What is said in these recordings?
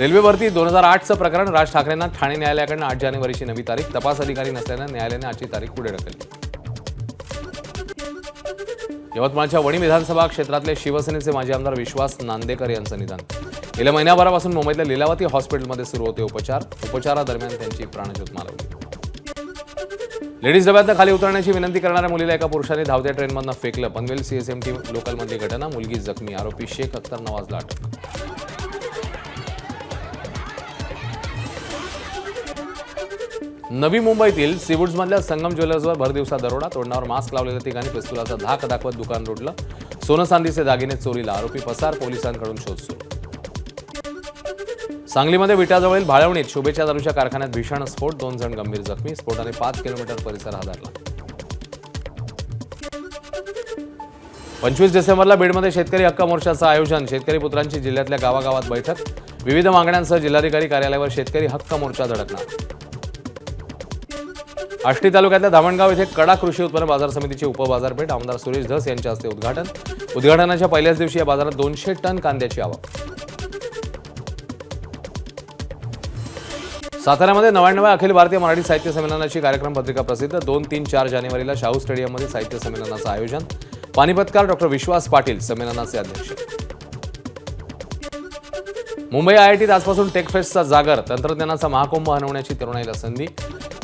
Railway भरती 2008चं प्रकरण राज ठाकरेंना ठाणे न्यायालयाकडून 8 जानेवारीची नवी तारीख. तपास अधिकारी नसल्यानं न्यायालयाने आजची तारीख पुढे ढकलली. यवतमाळच्या वणी विधानसभा क्षेत्रातले शिवसेनेचे माजी आमदार विश्वास नांदेकर यांचं निधन. गेल्या महिन्याभरापासून मुंबईतल्या लीलावती हॉस्पिटलमध्ये सुरू होते उपचार. उपचारादरम्यान त्यांची प्राणज्योत मालवली. लेडीज डब्यातनं खाली उतरण्याची विनंती करणाऱ्या मुलीला एका पुरुषाने धावत्या ट्रेनमधनं फेकलं. पनवेल सीएसएमटी लोकलमधली घटना. मुलगी जखमी. आरोपी शेख अख्तर नवाजला अटक. नवी मुंबईतील सीवूड्समधल्या संगम ज्वेलर्सवर भरदिवसा दरोडा. तोंडावर मास्क लावलेल्या तिघांनी पिस्तुलाचा धाक दाखवत दुकान लुटलं. सोनं चांदीचे दागिने चोरीला. आरोपी पसार. पोलिसांकडून शोध सुरू. सांगलीमध्ये विटाजवळील भाळवणीत शुभेच्छा दारूच्या कारखान्यात भीषण स्फोट. 2 जण गंभीर जखमी. स्फोटाने 5 किलोमीटर परिसर हादरला. 25 डिसेंबरला बीडमध्ये शेतकरी हक्क मोर्चाचं आयोजन. शेतकरी पुत्रांची जिल्ह्यातल्या गावागावात बैठक. विविध मागण्यांसह जिल्हाधिकारी कार्यालयावर शेतकरी हक्क मोर्चा धडकणार. आष्टी तालुक्यातल्या धामणगाव येथे कडा कृषी उत्पन्न बाजार समितीची उपबाजारपेठ. आमदार सुरेश धस यांच्या हस्ते उद्घाटन. उद्घाटनाच्या पहिल्याच दिवशी या बाजारात 200 टन कांद्याची आवक. साताऱ्यामध्ये 99व्या अखिल भारतीय मराठी साहित्य संमेलनाची कार्यक्रम पत्रिका प्रसिद्ध. 2, 3, 4 जानेवारीला शाहू स्टेडियममध्ये साहित्य संमेलनाचं आयोजन. पानिपतकार डॉ. विश्वास पाटील संमेलनाचे अध्यक्ष. मुंबई IITत आजपासून टेकफेस्टचा जागर. तंत्रज्ञानाचा महाकुंभ हनवण्याची तरुणाईला संधी.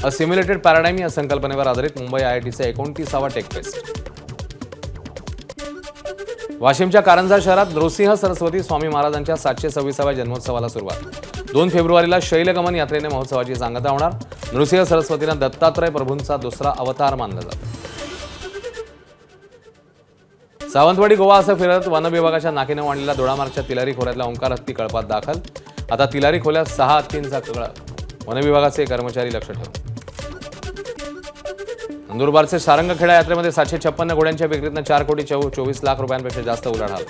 अ सिम्युलेटेड पॅराडाईम या संकल्पनेवर आधारित मुंबई IITचा 29वा टेकफेस्ट. वाशिमच्या कारंजा शहरात नृसिंह सरस्वती स्वामी महाराजांच्या 726व्या जन्मोत्सवाला सुरुवात. 2 फेब्रुवारीला शैलगमन यात्रेने महोत्सवाची सांगता होणार. नृसिंह सरस्वतींना दत्तात्रय प्रभूंचा दुसरा अवतार मानला जातो. सावंतवाडी गोवा असं फिरत वन विभागाच्या नाकेनं मांडलेल्या दोडामार्गच्या तिलारी खोऱ्यातल्या ओंकार हत्ती कळपात दाखल. आता तिलारी खोल्यात 6 हत्तींचा कळप. वन विभागाचे कर्मचारी लक्ष ठेवून. नंदुरबारचे सारंगखेडा यात्रेमध्ये 756 घोड्यांच्या विक्रीतनं 4 कोटी 24 लाख रुपयांपेक्षा जास्त उलाढाल.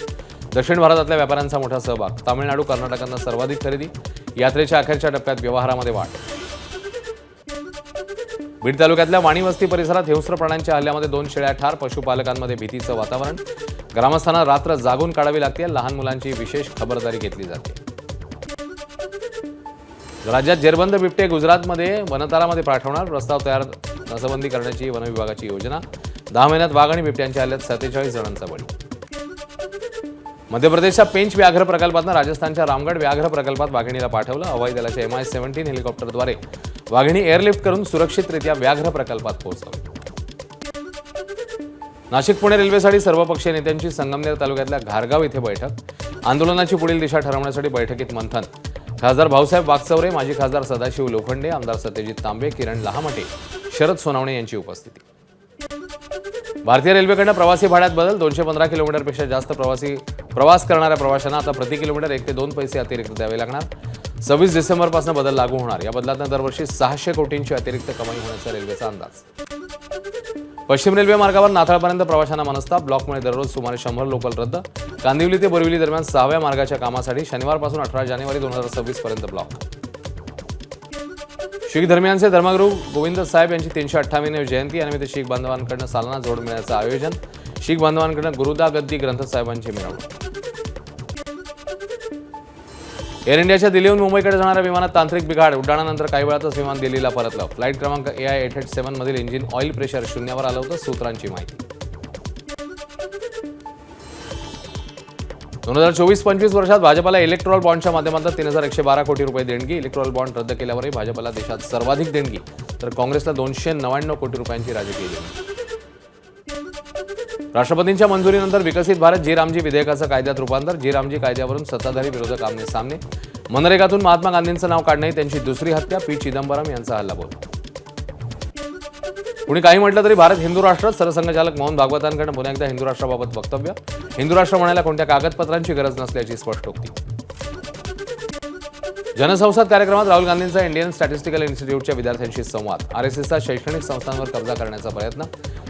दक्षिण भारतातल्या व्यापाऱ्यांचा मोठा सहभाग. तामिळनाडू कर्नाटकांना सर्वाधिक खरेदी. यात्रेच्या अखेरच्या टप्प्यात व्यवहारामध्ये वाढ. बीड तालुक्यातल्या वाणी वस्ती परिसरात हिंस्र प्राण्यांच्या हल्ल्यामध्ये 2 शेळ्या ठार. पशुपालकांमध्ये भीतीचं वातावरण. ग्रामस्थांना रात्र जागून काढावी लागते. लहान मुलांची विशेष खबरदारी घेतली जाते. राज्यात जेरबंद बिबटे गुजरातमध्ये वनतारामध्ये पाठवणार. प्रस्ताव तयार. नसबंदी करण्याची वन विभागाची योजना. 10 महिन्यात वाघ आणि बिबट्यांच्या हल्ल्यात 47 जणांचा बळी. मध्य प्रदेशच्या पेंच व्याघ्र प्रकल्पातनं राजस्थानच्या रामगड व्याघ्र प्रकल्पात वाघिणीला पाठवलं. हवाई दलाच्या MI-17 हेलिकॉप्टरद्वारे वाघिणी एअरलिफ्ट करून सुरक्षितरित्या व्याघ्र प्रकल्पात पोहोचवली. नाशिक पुणे रेल्वेसाठी सर्वपक्षीय नेत्यांची संगमनेर तालुक्यातल्या घारगाव इथे बैठक. आंदोलनाची पुढील दिशा ठरवण्यासाठी बैठकीत मंथन. खासदार भाऊसाहेब वागचौरे, माजी खासदार सदाशिव लोखंडे, आमदार सत्यजित तांबे, किरण लहामटे, शरद सोनावणे यांची उपस्थिती. भारतीय रेल्वेकडनं प्रवासी भाड्यात बदल. 215 किलोमीटरपेक्षा जास्त प्रवास करणाऱ्या प्रवाशांना आता प्रति किलोमीटर 1 ते 2 पैसे अतिरिक्त द्यावे लागणार. 26 डिसेंबरपासून बदल लागू होणार. या बदलातनं दरवर्षी 600 कोटींची अतिरिक्त कमाई होण्याचा रेल्वेचा अंदाज. पश्चिम रेल्वे मार्गावर नाथाळपर्यंत प्रवाशांना मनस्ताप. ब्लॉकमुळे दररोज सुमारे 100 लोकल रद्द. कांदिवली ते बोरिवली दरम्यान 6व्या मार्गाच्या कामासाठी शनिवारपासून 18 जानेवारी 2026 पर्यंत ब्लॉक. शीख धर्मियांचे धर्मगुरू गोविंद साहेब यांची 358वी जयंती. यानिमित्त शीख बांधवांकडून सालाना जोड मेळ्याचं आयोजन. शीख बांधवांकडून गुरुदा गद्दी ग्रंथ साहेबांची मिरवणूक. एअर इंडियाच्या दिल्लीहून मुंबईकडे जाणाऱ्या विमानात तांत्रिक बिघाड. उड्डाणानंतर काही वेळातच विमान दिल्लीला परतलं. फ्लाईट क्रमांक AI-887 मधील इंजिन ऑइल प्रेशर शून्यावर आलं होतं. सूत्रांची माहिती. 2024-25 वर्षात भाजपला इलेक्ट्रॉल बॉन्डच्या माध्यमातून 3112 कोटी रुपये देणगी. इलेक्ट्रॉल बॉन्ड रद्द केल्यावरही भाजपला देशात सर्वाधिक देणगी. तर काँग्रेसला 299 कोटी रुपयांची राजकीय देणगी. राष्ट्रपतींच्या मंजुरीनंतर विकसित भारत जी रामजी विधेयकाचं कायद्यात रूपांतर. जी रामजी कायद्यावरून सत्ताधारी विरोधक आमने सामने. मनरेगातून महात्मा गांधींचं नाव काढणे त्यांची दुसरी हत्या. पी चिदंबरम यांचा हल्लाबोल. कुणी काही म्हटलं तरी भारत हिंदू राष्ट्र. सरसंघचालक मोहन भागवतांकडून पुन्हा एकदा हिंदू राष्ट्राबाबत वक्तव्य. हिंदू राष्ट्र म्हणायला कोणत्या कागदपत्रांची गरज नसल्याची स्पष्टोक्ती. जनसंवाद कार्यक्रमात राहुल गांधींचा इंडियन स्टॅटिस्टिकल इन्स्टिट्यूटच्या विद्यार्थ्यांशी संवाद. RSSचा शैक्षणिक संस्थांवर कब्जा करण्याचा प्रयत्न.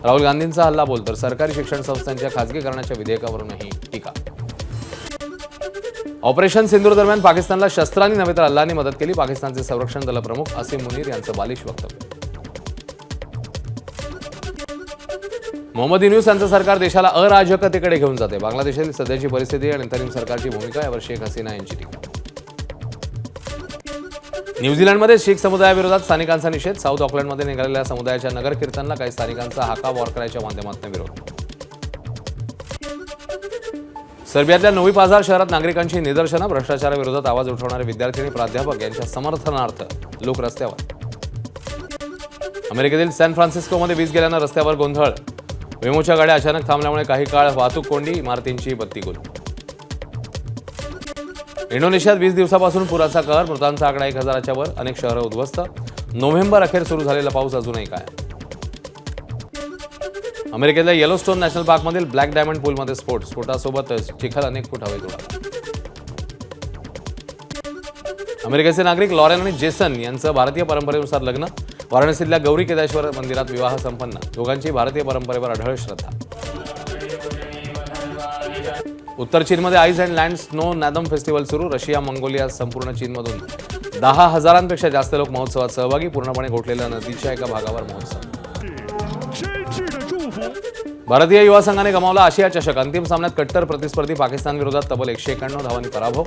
राहुल गांधींचा हल्लाबोल. तर सरकारी शिक्षण संस्थांच्या खासगीकरणाच्या विधेयकावरूनही टीका. ऑपरेशन सिंदूर दरम्यान पाकिस्तानला शस्त्रांनी नव्हे तर अल्लाहने मदत केली. पाकिस्तानचे संरक्षण दल प्रमुख असीम मुनीर यांचं बालिश वक्तव्य. मोहम्मद युनूस यांचं सरकार देशाला अराजकतेकडे घेऊन जाते. बांगलादेशातील सध्याची परिस्थिती आणि अंतरिम सरकारची भूमिका यावर शेख हसीना यांची टीका. न्यूझीलंडमध्ये शीख समुदायाविरोधात स्थानिकांचा निषेध. साऊथ ऑकलंडमध्ये निघालेल्या समुदायाच्या नगर कीर्तनला काही स्थानिकांचा हाका वॉरकराच्या माध्यमातून विरोध. सर्बियातल्या नोव्ही पाझार शहरात नागरिकांची निदर्शनं. भ्रष्टाचाराविरोधात आवाज उठवणारे विद्यार्थी आणि प्राध्यापक यांच्या समर्थनार्थ लोक रस्त्यावर. अमेरिकेतील सॅन फ्रान्सिस्कोमध्ये वीज गेल्यानं रस्त्यावर गोंधळ. वेमोच्या गाड्या अचानक थांबल्यामुळे काही काळ वाहतूक कोंडी. इमारतींची बत्ती गुल. इंडोनेशियात 20 दिवसापासून पुराचा कहर. मृतांचा आकडा 1000च्या वर. अनेक शहरं उद्ध्वस्त. नोव्हेंबर अखेर सुरू झालेला पाऊस अजूनही कायम. अमेरिकेतल्या येलोस्टोन नॅशनल पार्कमधील ब्लॅक डायमंड पूलमध्ये स्फोटासोबतच चिखल अनेक फूट हवेत उडाला. अमेरिकेचे नागरिक लॉरेन आणि जेसन यांचं भारतीय परंपरेनुसार लग्न. वाराणसीतल्या गौरी केदारेश्वर मंदिरात विवाह संपन्न. दोघांची भारतीय परंपरेवर अढळ श्रद्धा. उत्तर चीनमध्ये ice and land snow Naadam festival सुरू. रशिया, मंगोलिया, संपूर्ण चीनमधून 10,000पेक्षा जास्त लोक महोत्सवात सहभागी. पूर्णपणे गोठलेल्या नदीच्या एका भागावर महोत्सव. भारतीय युवा संघाने गमावला आशिया चषक. अंतिम सामन्यात कट्टर प्रतिस्पर्धी पाकिस्तान विरोधात तब्बल 191 धावांनी पराभव.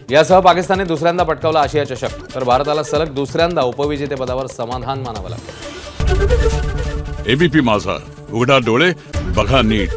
यासह पाकिस्तानने दुसऱ्यांदा पटकावला आशिया चषक. तर भारताला सलग दुसऱ्यांदा उपविजेतेपदावर समाधान मानावं लागलं. एबीपी माझा, उघडा डोळे बघा नीट.